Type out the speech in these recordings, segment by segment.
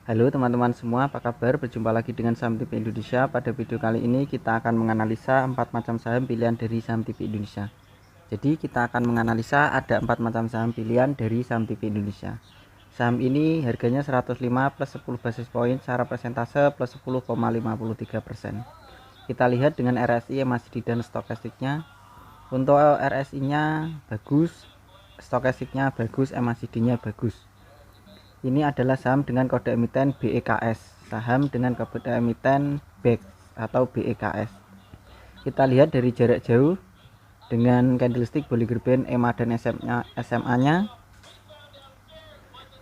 Halo teman-teman semua, apa kabar? Berjumpa lagi dengan Saham TV Indonesia. Pada video kali ini kita akan menganalisa 4 macam saham pilihan dari Saham TV Indonesia. Jadi kita akan menganalisa ada 4 macam saham pilihan dari Saham TV Indonesia. Saham ini harganya 105 plus 10 basis point, secara persentase plus 10,53%. Kita lihat dengan RSI yang masih di dan stokastiknya. Untuk RSI-nya bagus, stokastiknya bagus, MACD-nya bagus. Ini adalah saham dengan kode emiten BEKS, saham dengan kode emiten BEX atau BEKS. Kita lihat dari jarak jauh dengan candlestick Bollinger Band EMA dan SMA-nya.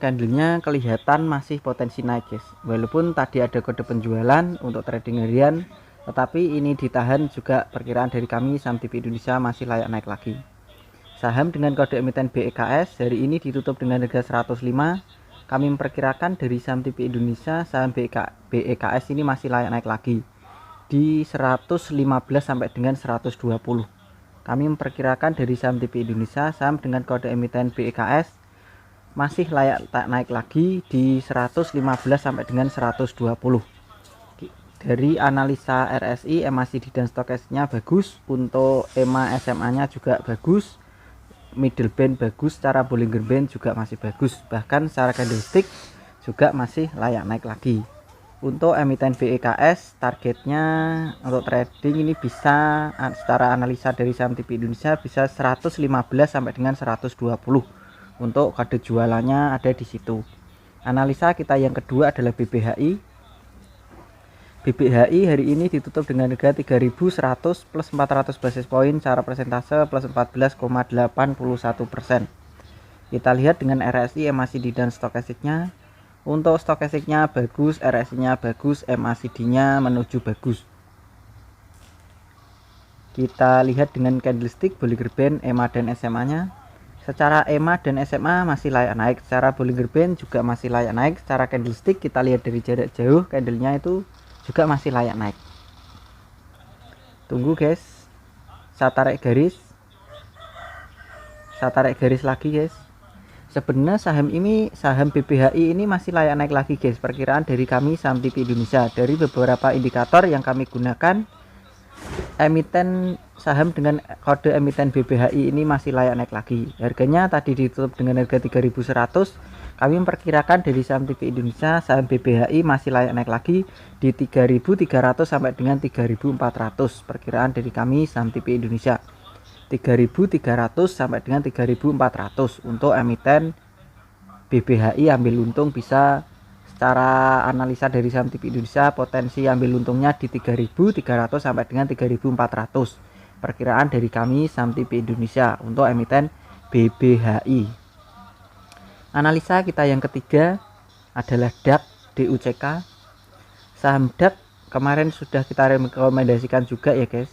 Candlenya kelihatan masih potensi naik, guys. Walaupun tadi ada kode penjualan untuk trading harian, tetapi ini ditahan juga. Perkiraan dari kami Saham TV Indonesia masih layak naik lagi. Saham dengan kode emiten BEKS hari ini ditutup dengan harga 105. Kami memperkirakan dari Saham TV Indonesia saham BEKS ini masih layak naik lagi di 115 sampai dengan 120. Kami memperkirakan dari Saham TV Indonesia saham dengan kode emiten BEKS masih layak naik lagi di 115 sampai dengan 120. Dari analisa RSI, MACD dan stokastiknya bagus, untuk EMA SMA-nya juga bagus. Middle band bagus, secara Bollinger Band juga masih bagus, bahkan secara candlestick juga masih layak naik lagi. Untuk emiten BEKS targetnya untuk trading ini bisa secara analisa dari Saham TV Indonesia bisa 115 sampai dengan 120. Untuk kode jualannya ada di situ. Analisa kita yang kedua adalah BBHI. BBHI hari ini ditutup dengan harga 3.100 plus 400 basis point, secara persentase plus 14,81%. Kita lihat dengan RSI, MACD dan stokastiknya. Untuk stokastiknya bagus, RSI-nya bagus, MACD-nya menuju bagus. Kita lihat dengan candlestick Bollinger Band EMA dan SMA-nya. Secara EMA dan SMA masih layak naik, secara Bollinger Band juga masih layak naik. Secara candlestick kita lihat dari jarak jauh, candlenya itu juga masih layak naik. Tunggu guys, saya tarik garis lagi guys. Sebenarnya saham BBHI ini masih layak naik lagi guys. Perkiraan dari kami Saham TV Indonesia, dari beberapa indikator yang kami gunakan, emiten saham dengan kode emiten BBHI ini masih layak naik lagi. Harganya tadi ditutup dengan harga 3.100. Kami memperkirakan dari Saham TV Indonesia saham BBHI masih layak naik lagi di 3.300 sampai dengan 3.400. Perkiraan dari kami Saham TV Indonesia 3.300 sampai dengan 3.400 untuk emiten BBHI. Ambil untung bisa, secara analisa dari Saham TV Indonesia potensi ambil untungnya di 3.300 sampai dengan 3.400. Perkiraan dari kami Saham TV Indonesia untuk emiten BBHI. Analisa kita yang ketiga adalah DAX DUCK. Saham DAX kemarin sudah kita rekomendasikan juga ya guys.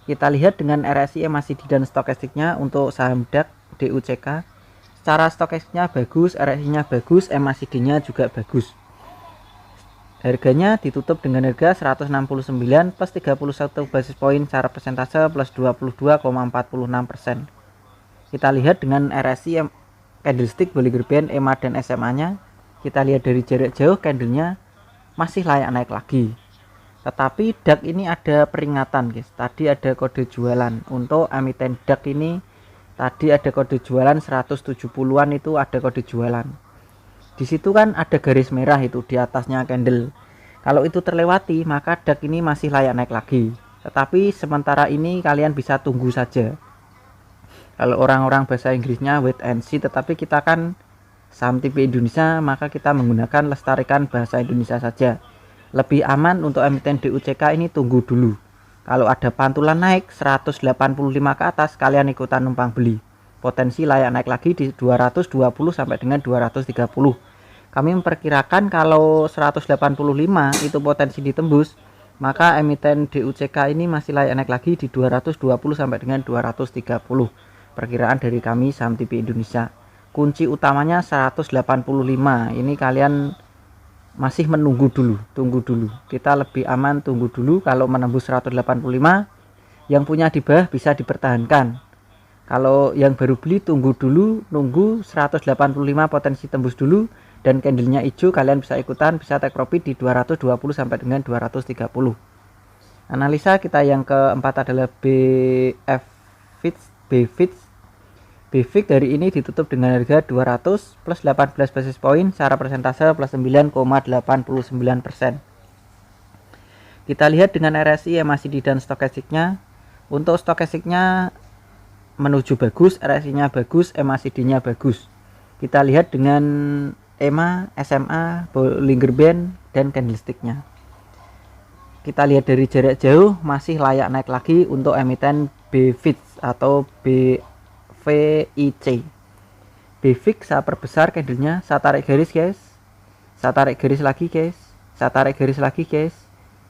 Kita lihat dengan RSI, MACD dan stokastiknya. Untuk saham DAX DUCK secara stokastiknya bagus, RSI-nya bagus, MACD-nya juga bagus. Harganya ditutup dengan harga 169 plus 31 basis point, secara persentase plus 22,46%. Kita lihat dengan RSI, candlestick Bollinger Band EMA dan SMA-nya. Kita lihat dari jarak jauh, candlenya masih layak naik lagi. Tetapi DAX ini ada peringatan guys. Tadi ada kode jualan. Untuk emiten DAX ini tadi ada kode jualan 170-an, itu ada kode jualan. Di situ kan ada garis merah itu di atasnya candle. Kalau itu terlewati maka DAX ini masih layak naik lagi. Tetapi sementara ini kalian bisa tunggu saja. Kalau orang-orang bahasa Inggrisnya wait and see, tetapi kita kan Saham TV Indonesia, maka kita menggunakan lestarikan bahasa Indonesia saja. Lebih aman untuk emiten DUCK ini tunggu dulu. Kalau ada pantulan naik 185 ke atas, kalian ikutan numpang beli. Potensi layak naik lagi di 220 sampai dengan 230. Kami memperkirakan kalau 185 itu potensi ditembus, maka emiten DUCK ini masih layak naik lagi di 220 sampai dengan 230. Perkiraan dari kami Saham TV Indonesia. Kunci utamanya 185. Ini kalian masih menunggu dulu, tunggu dulu. Kita lebih aman tunggu dulu. Kalau menembus 185, yang punya di bawah bisa dipertahankan. Kalau yang baru beli tunggu dulu, nunggu 185 potensi tembus dulu. dan candlenya hijau, kalian bisa ikutan, bisa take profit di 220 sampai dengan 230. Analisa kita yang keempat adalah BFIX dari ini ditutup dengan harga 200 plus 18 basis point, secara persentase plus 9,89%. Kita lihat dengan RSI, MACD dan stokastiknya. Untuk stokastiknya menuju bagus, RSI-nya bagus, MACD-nya bagus. Kita lihat dengan EMA, SMA, Bollinger Band, dan candlestick-nya. Kita lihat dari jarak jauh masih layak naik lagi untuk emiten BFIX atau BVIC. BFIX saya perbesar candlenya, saya tarik garis guys, saya tarik garis lagi guys, saya tarik garis lagi guys,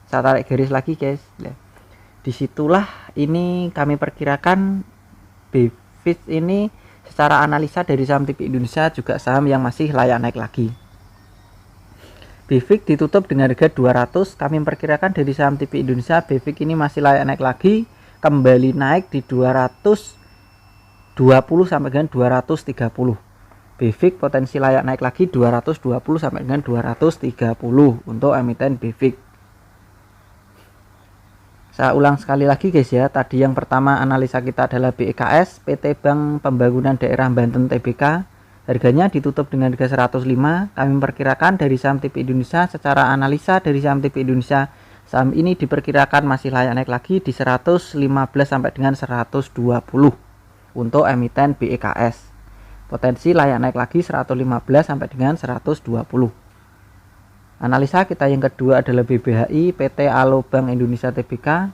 saya tarik garis lagi guys. Disitulah ini kami perkirakan BFIX ini secara analisa dari saham TV Indonesia juga saham yang masih layak naik lagi. BFIX ditutup dengan harga 200, kami perkirakan dari saham TV Indonesia BFIX ini masih layak naik lagi, kembali naik di 220 sampai dengan 230. BFIX potensi layak naik lagi 220 sampai dengan 230 untuk emiten BFIX. Saya ulang sekali lagi guys ya, tadi yang pertama analisa kita adalah BEKS, PT Bank Pembangunan Daerah Banten Tbk. Harganya ditutup dengan harga 105. Kami memperkirakan dari saham TV Indonesia, secara analisa dari saham TV Indonesia, saham ini diperkirakan masih layak naik lagi di 115 sampai dengan 120 untuk emiten BEKS. Potensi layak naik lagi 115 sampai dengan 120. Analisa kita yang kedua adalah BBHI, PT Alo Bank Indonesia Tbk.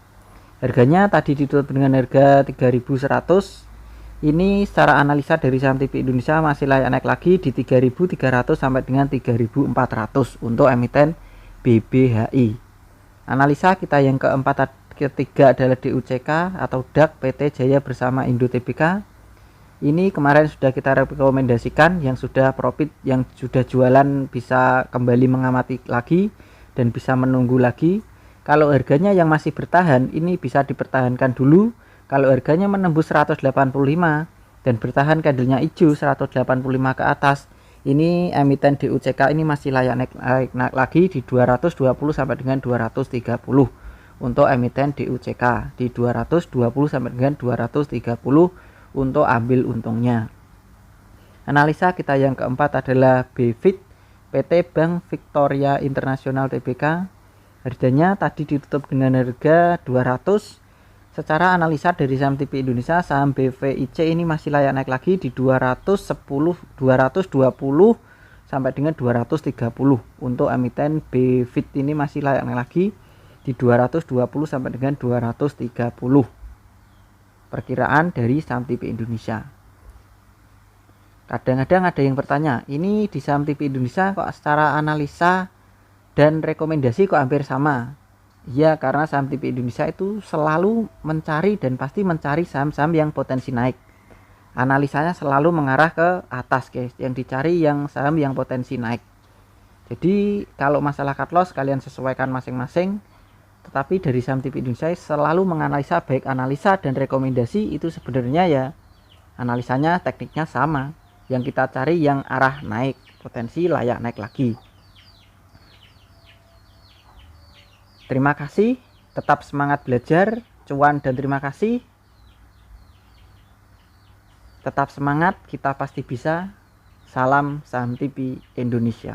Harganya tadi ditutup dengan harga 3.100. Ini secara analisa dari saham TV Indonesia masih layak naik lagi di 3.300 sampai dengan 3.400 untuk emiten BBHI. Analisa kita yang ketiga adalah DUCK atau DAK PT Jaya bersama Indo Tbk. Ini kemarin sudah kita rekomendasikan, yang sudah profit, yang sudah jualan bisa kembali mengamati lagi dan bisa menunggu lagi. Kalau harganya yang masih bertahan, ini bisa dipertahankan dulu. Kalau harganya menembus 185 dan bertahan candlenya hijau 185 ke atas, ini emiten DUCK ini masih layak naik lagi di 220 sampai dengan 230 untuk emiten DUCK, di 220 sampai dengan 230 untuk ambil untungnya. Analisa kita yang keempat adalah BFIT, PT Bank Victoria International Tbk. Harganya tadi ditutup dengan harga 200. Secara analisa dari saham TV Indonesia, saham BVIC ini masih layak naik lagi di 220 sampai dengan 230. Untuk emiten BFIT ini masih layak naik lagi di 220 sampai dengan 230. Perkiraan dari saham TV Indonesia. Kadang-kadang ada yang bertanya, ini di saham TV Indonesia kok secara analisa dan rekomendasi kok hampir sama? Ya, karena saham TV Indonesia itu selalu mencari dan pasti mencari saham-saham yang potensi naik. Analisanya selalu mengarah ke atas guys, yang dicari yang saham yang potensi naik. Jadi kalau masalah cut loss kalian sesuaikan masing-masing. Tetapi dari saham TV Indonesia selalu menganalisa, baik analisa dan rekomendasi itu sebenarnya ya analisanya, tekniknya sama. Yang kita cari yang arah naik, potensi layak naik lagi. Terima kasih, tetap semangat belajar, cuan dan terima kasih. Tetap semangat, kita pasti bisa. Salam saham TV Indonesia.